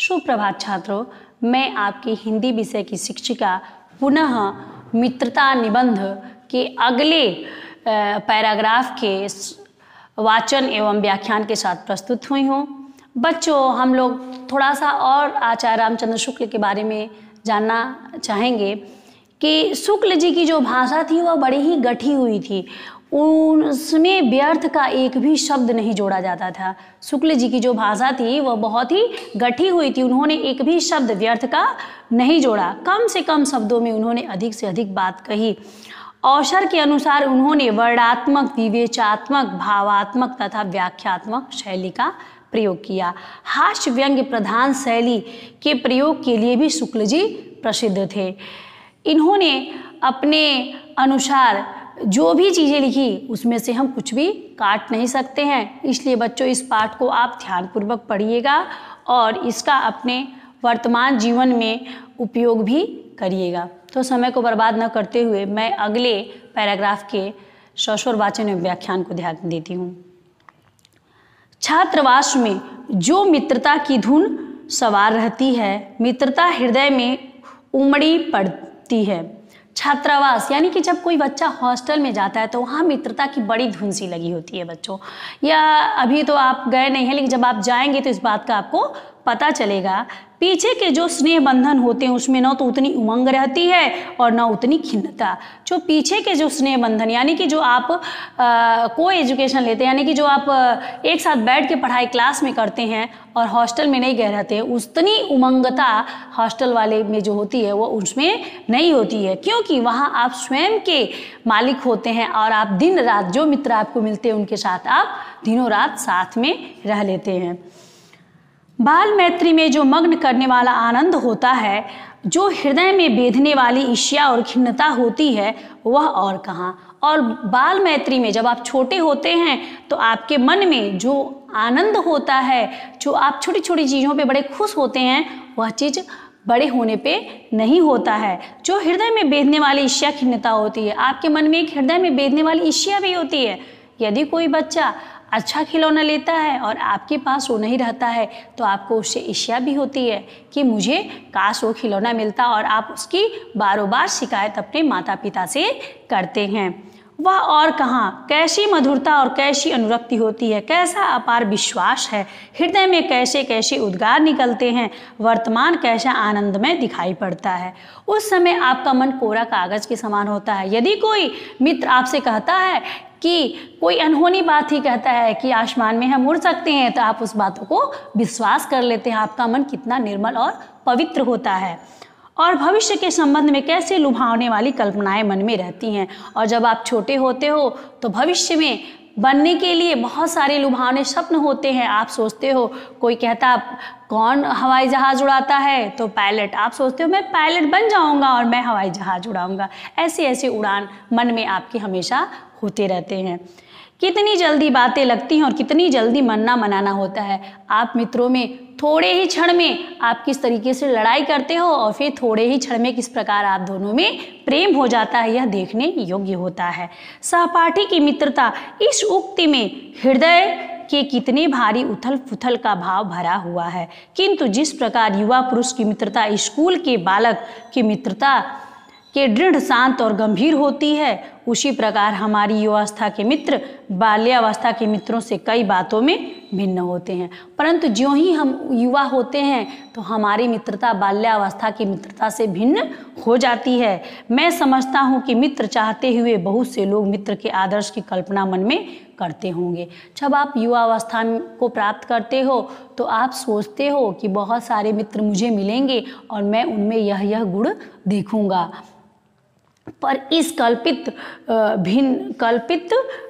सुप्रभात छात्रों, मैं आपकी हिंदी विषय की शिक्षिका पुनः मित्रता निबंध के अगले पैराग्राफ के वाचन एवं व्याख्यान के साथ प्रस्तुत हुई हूँ। बच्चों, हम लोग थोड़ा सा और आचार्य रामचंद्र शुक्ल के बारे में जानना चाहेंगे कि शुक्ल जी की जो भाषा थी वह बड़ी ही गठी हुई थी। उसमें व्यर्थ का एक भी शब्द नहीं जोड़ा जाता था। शुक्ल जी की जो भाषा थी वह बहुत ही गठी हुई थी। उन्होंने एक भी शब्द व्यर्थ का नहीं जोड़ा। कम से कम शब्दों में उन्होंने अधिक से अधिक बात कही। अवसर के अनुसार उन्होंने वर्णात्मक, विवेचात्मक, भावात्मक तथा व्याख्यात्मक शैली का प्रयोग किया। हास्य व्यंग्य प्रधान शैली के प्रयोग के लिए भी शुक्ल जी प्रसिद्ध थे। इन्होंने अपने अनुसार जो भी चीज़ें लिखी उसमें से हम कुछ भी काट नहीं सकते हैं। इसलिए बच्चों, इस पाठ को आप ध्यानपूर्वक पढ़िएगा और इसका अपने वर्तमान जीवन में उपयोग भी करिएगा। तो समय को बर्बाद न करते हुए मैं अगले पैराग्राफ के सशोर वाचन एवं व्याख्यान को ध्यान देती हूँ। छात्रावास में जो मित्रता की धुन सवार रहती है, मित्रता हृदय में उमड़ी पड़ती है। छात्रावास यानी कि जब कोई बच्चा हॉस्टल में जाता है तो वहाँ मित्रता की बड़ी धुन सी लगी होती है बच्चों। या अभी तो आप गए नहीं हैं, लेकिन जब आप जाएंगे तो इस बात का आपको पता चलेगा। पीछे के जो स्नेह बंधन होते हैं उसमें न तो उतनी उमंग रहती है और न उतनी खिन्नता। जो पीछे के जो स्नेह बंधन यानी कि जो आप को एजुकेशन लेते हैं, यानी कि जो आप एक साथ बैठ के पढ़ाई क्लास में करते हैं और हॉस्टल में नहीं गए रहते हैं, उतनी उमंगता हॉस्टल वाले में जो होती है वो उसमें नहीं होती है। क्योंकि वहाँ आप स्वयं के मालिक होते हैं और आप दिन रात जो मित्र आपको मिलते हैं उनके साथ आप दिनों रात साथ में रह लेते हैं। बाल मैत्री में जो मग्न करने वाला आनंद होता है, जो हृदय में बेधने वाली ईर्ष्या और खिन्नता होती है, वह और कहाँ। और बाल मैत्री में जब आप छोटे होते हैं तो आपके मन में जो आनंद होता है, जो आप छोटी छोटी चीज़ों पे बड़े खुश होते हैं, वह चीज़ बड़े होने पे नहीं होता है। जो हृदय में बेधने वाली ईर्ष्या खिन्नता होती है, आपके मन में एक हृदय में बेधने वाली ईर्ष्या भी होती है। यदि कोई बच्चा अच्छा खिलौना लेता है और आपके पास वो नहीं रहता है तो आपको उससे ईर्ष्या भी होती है कि मुझे काश वो खिलौना मिलता, और आप उसकी बारों बार शिकायत अपने माता पिता से करते हैं। वह और कहाँ, कैसी मधुरता और कैसी अनुरक्ति होती है, कैसा अपार विश्वास है, हृदय में कैसे कैसे उद्गार निकलते हैं, वर्तमान कैसा आनंदमय दिखाई पड़ता है। उस समय आपका मन कोरा कागज के समान होता है। यदि कोई मित्र आपसे कहता है कि कोई अनहोनी बात ही कहता है कि आसमान में हम उड़ सकते हैं, तो आप उस बातों को विश्वास कर लेते हैं। आपका मन कितना निर्मल और पवित्र होता है। और भविष्य के संबंध में कैसे लुभावने वाली कल्पनाएं मन में रहती हैं। और जब आप छोटे होते हो तो भविष्य में बनने के लिए बहुत सारे लुभावने स्वप्न होते हैं। आप सोचते हो, कोई कहता कौन हवाई जहाज़ उड़ाता है, तो पायलट। आप सोचते हो मैं पायलट बन जाऊंगा और मैं हवाई जहाज़ उड़ाऊंगा। ऐसे ऐसे उड़ान मन में आपके हमेशा होते रहते हैं। कितनी जल्दी बातें लगती हैं और कितनी जल्दी मनना मनाना होता है। आप मित्रों में थोड़े ही क्षण में आप किस तरीके से लड़ाई करते हो और फिर थोड़े ही क्षण में किस प्रकार आप दोनों में प्रेम हो जाता है, यह देखने योग्य होता है। सहपाठी की मित्रता, इस उक्ति में हृदय के कितने भारी उथल पुथल का भाव भरा हुआ है। किंतु जिस प्रकार युवा पुरुष की मित्रता स्कूल के बालक की मित्रता के दृढ़, शांत और गंभीर होती है, उसी प्रकार हमारी युवावस्था के मित्र बाल्यावस्था के मित्रों से कई बातों में भिन्न होते हैं। परंतु ज्यों ही हम युवा होते हैं तो हमारी मित्रता बाल्यावस्था की मित्रता से भिन्न हो जाती है। मैं समझता हूँ कि मित्र चाहते हुए बहुत से लोग मित्र के आदर्श की कल्पना मन में करते होंगे। जब आप युवावस्था को प्राप्त करते हो तो आप सोचते हो कि बहुत सारे मित्र मुझे मिलेंगे और मैं उनमें यह गुण देखूंगा। पर इस कल्पित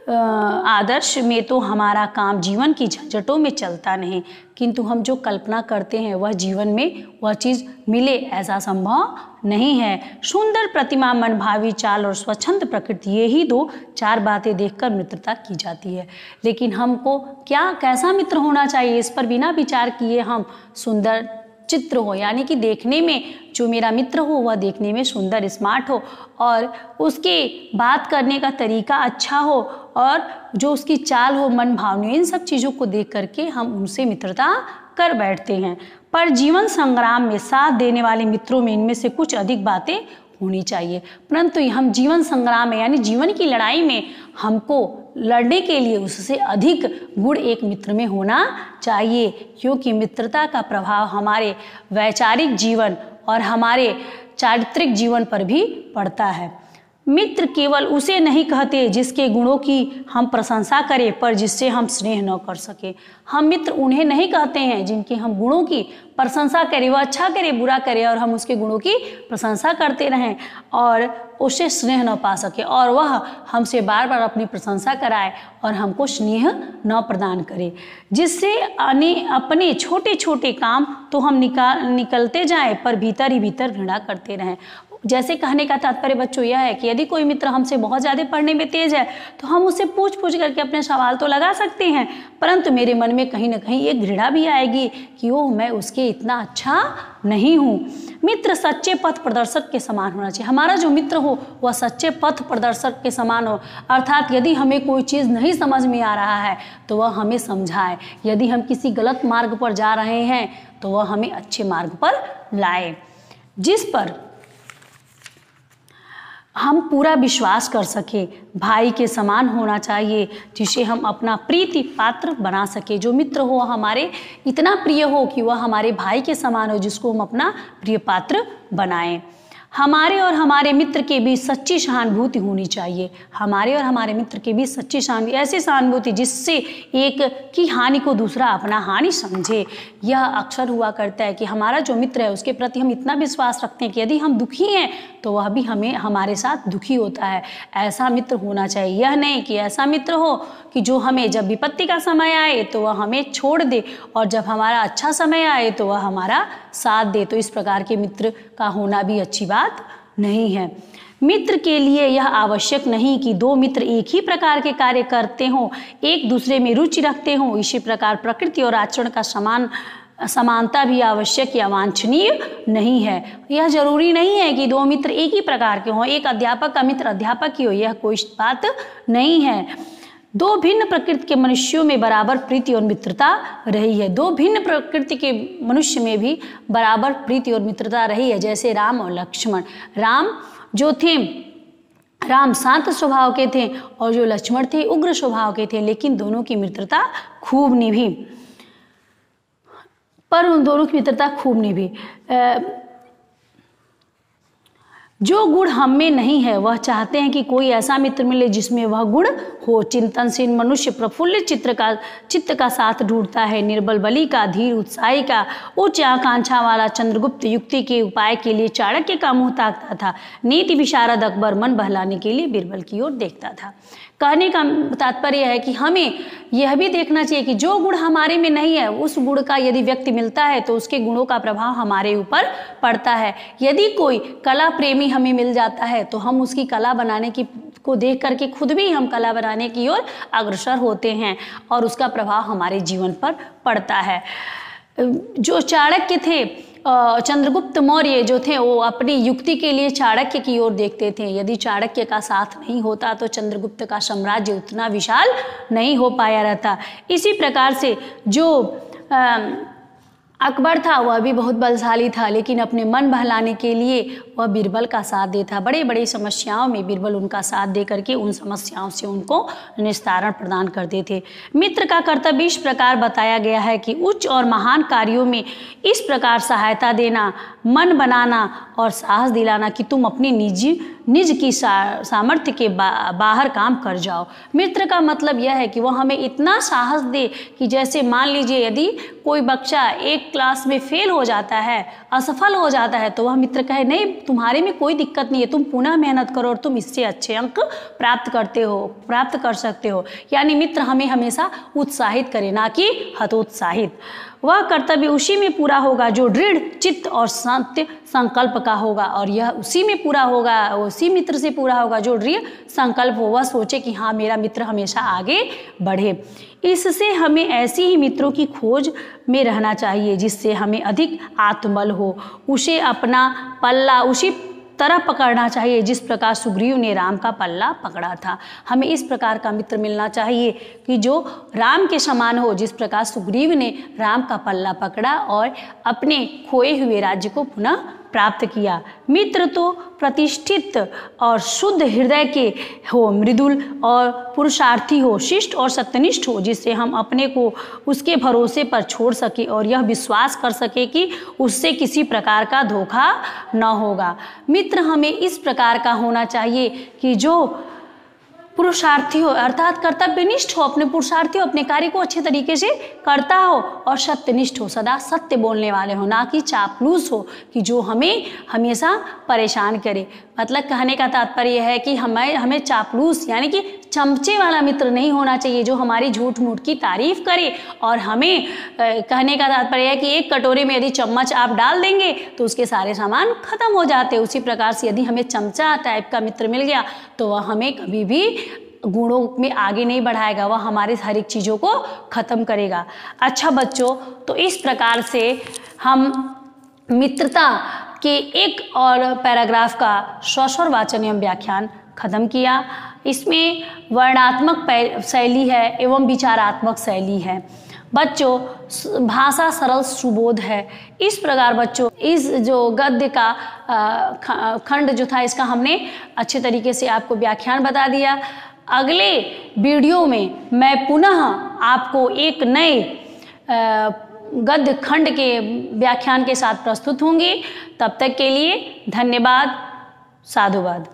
आदर्श में तो हमारा काम जीवन की झंझटों में चलता नहीं, किंतु हम जो कल्पना करते हैं वह जीवन में वह चीज़ मिले, ऐसा संभव नहीं है। सुंदर प्रतिमा, मनभावी चाल और स्वच्छंद प्रकृति, यही 2-4 बातें देखकर मित्रता की जाती है। लेकिन हमको कैसा मित्र होना चाहिए, इस पर बिना विचार किए हम सुंदर चित्र हो, यानी कि देखने में जो मेरा मित्र हो वह देखने में सुंदर, स्मार्ट हो और उसके बात करने का तरीका अच्छा हो और जो उसकी चाल हो मन भावनी, इन सब चीज़ों को देख करके हम उनसे मित्रता कर बैठते हैं। पर जीवन संग्राम में साथ देने वाले मित्रों में इनमें से कुछ अधिक बातें होनी चाहिए। परंतु हम जीवन संग्राम में यानी जीवन की लड़ाई में हमको लड़ने के लिए उससे अधिक गुण एक मित्र में होना चाहिए, क्योंकि मित्रता का प्रभाव हमारे वैचारिक जीवन और हमारे चारित्रिक जीवन पर भी पड़ता है। मित्र केवल उसे नहीं कहते जिसके गुणों की हम प्रशंसा करें पर जिससे हम स्नेह न कर सके। हम मित्र उन्हें नहीं कहते हैं जिनके हम गुणों की प्रशंसा करें, वह अच्छा करे बुरा करे और हम उसके गुणों की प्रशंसा करते रहें और उससे स्नेह न पा सके, और वह हमसे बार बार अपनी प्रशंसा कराए और हमको स्नेह न प्रदान करे, जिससे अपने छोटे छोटे काम तो हम निकलते जाएं पर भीतर ही भीतर घृणा करते रहें। जैसे कहने का तात्पर्य बच्चों यह है कि यदि कोई मित्र हमसे बहुत ज़्यादा पढ़ने में तेज है तो हम उससे पूछ करके अपने सवाल तो लगा सकते हैं, परंतु मेरे मन में कहीं ना कहीं एक घृणा भी आएगी कि ओह मैं उसके इतना अच्छा नहीं हूँ। मित्र सच्चे पथ प्रदर्शक के समान होना चाहिए। हमारा जो मित्र हो वह सच्चे पथ प्रदर्शक के समान हो, अर्थात यदि हमें कोई चीज़ नहीं समझ में आ रहा है तो वह हमें समझाए, यदि हम किसी गलत मार्ग पर जा रहे हैं तो वह हमें अच्छे मार्ग पर लाए, जिस पर हम पूरा विश्वास कर सके। भाई के समान होना चाहिए जिसे हम अपना प्रीति पात्र बना सके। जो मित्र हो हमारे इतना प्रिय हो कि वह हमारे भाई के समान हो, जिसको हम अपना प्रिय पात्र बनाएं। हमारे और हमारे मित्र के बीच सच्ची सहानुभूति होनी चाहिए। हमारे और हमारे मित्र के बीच सच्ची सहानुभूति, ऐसी सहानुभूति जिससे एक की हानि को दूसरा अपना हानि समझे। यह अक्सर हुआ करता है कि हमारा जो मित्र है उसके प्रति हम इतना विश्वास रखते हैं कि यदि हम दुखी हैं तो वह भी हमारे साथ दुखी होता है। ऐसा मित्र होना चाहिए। यह नहीं कि ऐसा मित्र हो कि जो हमें जब विपत्ति का समय आए तो वह हमें छोड़ दे और जब हमारा अच्छा समय आए तो वह हमारा साथ दे। तो इस प्रकार के मित्र का होना भी अच्छी बात नहीं है। मित्र के लिए यह आवश्यक नहीं कि दो मित्र एक ही प्रकार के कार्य करते हों, एक दूसरे में रुचि रखते हों। इसी प्रकार प्रकृति और आचरण का समानता भी आवश्यक या वांछनीय नहीं है। यह जरूरी नहीं है कि दो मित्र एक ही प्रकार के हों, एक अध्यापक का मित्र अध्यापक ही हो, यह कोई बात नहीं है। दो भिन्न प्रकृति के मनुष्यों में बराबर प्रीति और मित्रता रही है। दो भिन्न प्रकृति के मनुष्य में भी बराबर प्रीति और मित्रता रही है, जैसे राम और लक्ष्मण। राम शांत स्वभाव के थे और जो लक्ष्मण थे उग्र स्वभाव के थे, लेकिन दोनों की मित्रता खूब निभी। जो गुण हम में नहीं है वह चाहते हैं कि कोई ऐसा मित्र मिले जिसमें वह गुण हो। चिंतनशील मनुष्य प्रफुल्लित चित्त का साथ ढूंढता है, निर्बल बली का, धीर उत्साही का, उच्च आकांक्षा वाला। चंद्रगुप्त युक्ति के उपाय के लिए चाणक्य का मुंह ताकता था, नीति विशारद अकबर मन बहलाने के लिए बीरबल की ओर देखता था। कहने का तात्पर्य है कि हमें यह भी देखना चाहिए कि जो गुण हमारे में नहीं है उस गुण का यदि व्यक्ति मिलता है तो उसके गुणों का प्रभाव हमारे ऊपर पड़ता है। यदि कोई कला प्रेमी हमें मिल जाता है तो हम उसकी कला बनाने को देख करके खुद भी हम कला बनाने की ओर अग्रसर होते हैं और उसका प्रभाव हमारे जीवन पर पड़ता है। जो चाणक्य थे, चंद्रगुप्त मौर्य जो थे, वो अपनी युक्ति के लिए चाणक्य की ओर देखते थे। यदि चाणक्य का साथ नहीं होता तो चंद्रगुप्त का साम्राज्य उतना विशाल नहीं हो पाया रहता। इसी प्रकार से जो अकबर था वह भी बहुत बलशाली था, लेकिन अपने मन बहलाने के लिए वह बीरबल का साथ देता। बड़े बड़ी समस्याओं में बीरबल उनका साथ दे करके उन समस्याओं से उनको निस्तारण प्रदान करते थे। मित्र का कर्तव्य इस प्रकार बताया गया है कि उच्च और महान कार्यों में इस प्रकार सहायता देना, मन बनाना और साहस दिलाना कि तुम अपनी निज की सामर्थ्य के बाहर काम कर जाओ। मित्र का मतलब यह है कि वह हमें इतना साहस दे कि जैसे मान लीजिए यदि कोई बच्चा एक क्लास में फेल हो जाता है, असफल हो जाता है, तो वह मित्र कहे नहीं तुम्हारे में कोई दिक्कत नहीं है, तुम पुनः मेहनत करो और तुम इससे अच्छे अंक प्राप्त कर सकते हो। यानी मित्र हमें हमेशा उत्साहित करे, ना कि हतोत्साहित। वह कर्तव्य उसी में पूरा होगा जो दृढ़ चित्त और सत्य संकल्प का होगा, और यह उसी में पूरा होगा, उसी मित्र से पूरा होगा जो दृढ़ संकल्प हो। वह सोचे कि हाँ मेरा मित्र हमेशा आगे बढ़े। इससे हमें ऐसी ही मित्रों की खोज में रहना चाहिए जिससे हमें अधिक आत्मबल हो, उसे अपना पल्ला उसी तरह पकड़ना चाहिए जिस प्रकार सुग्रीव ने राम का पल्ला पकड़ा था। हमें इस प्रकार का मित्र मिलना चाहिए कि जो राम के समान हो, जिस प्रकार सुग्रीव ने राम का पल्ला पकड़ा और अपने खोए हुए राज्य को पुनः प्राप्त किया। मित्र तो प्रतिष्ठित और शुद्ध हृदय के हो, मृदुल और पुरुषार्थी हो, शिष्ट और सत्यनिष्ठ हो, जिससे हम अपने को उसके भरोसे पर छोड़ सके और यह विश्वास कर सके कि उससे किसी प्रकार का धोखा न होगा। मित्र हमें इस प्रकार का होना चाहिए कि जो पुरुषार्थी हो, अर्थात कर्तव्यनिष्ठ हो, अपने पुरुषार्थी हो, अपने कार्य को अच्छे तरीके से करता हो और सत्यनिष्ठ हो, सदा सत्य बोलने वाले हो, ना कि चापलूस हो कि जो हमें हमेशा परेशान करे। मतलब कहने का तात्पर्य है कि हमें चापलूस यानी कि चमचे वाला मित्र नहीं होना चाहिए जो हमारी झूठ मूठ की तारीफ करे। और हमें कहने का तात्पर्य है कि एक कटोरे में यदि चम्मच आप डाल देंगे तो उसके सारे सामान खत्म हो जाते। उसी प्रकार से यदि हमें चमचा टाइप का मित्र मिल गया तो वह हमें कभी भी गुणों में आगे नहीं बढ़ाएगा, वह हमारी हर एक चीज़ों को ख़त्म करेगा। अच्छा बच्चों, तो इस प्रकार से हम मित्रता के एक और पैराग्राफ का स्वस्वर वाचन एवं व्याख्यान खत्म किया। इसमें वर्णात्मक शैली है एवं विचारात्मक शैली है। बच्चों भाषा सरल सुबोध है। इस प्रकार बच्चों इस जो गद्य का खंड जो था इसका हमने अच्छे तरीके से आपको व्याख्यान बता दिया। अगले वीडियो में मैं पुनः आपको एक नए गद्य खंड के व्याख्यान के साथ प्रस्तुत होंगी। तब तक के लिए धन्यवाद, साधुवाद।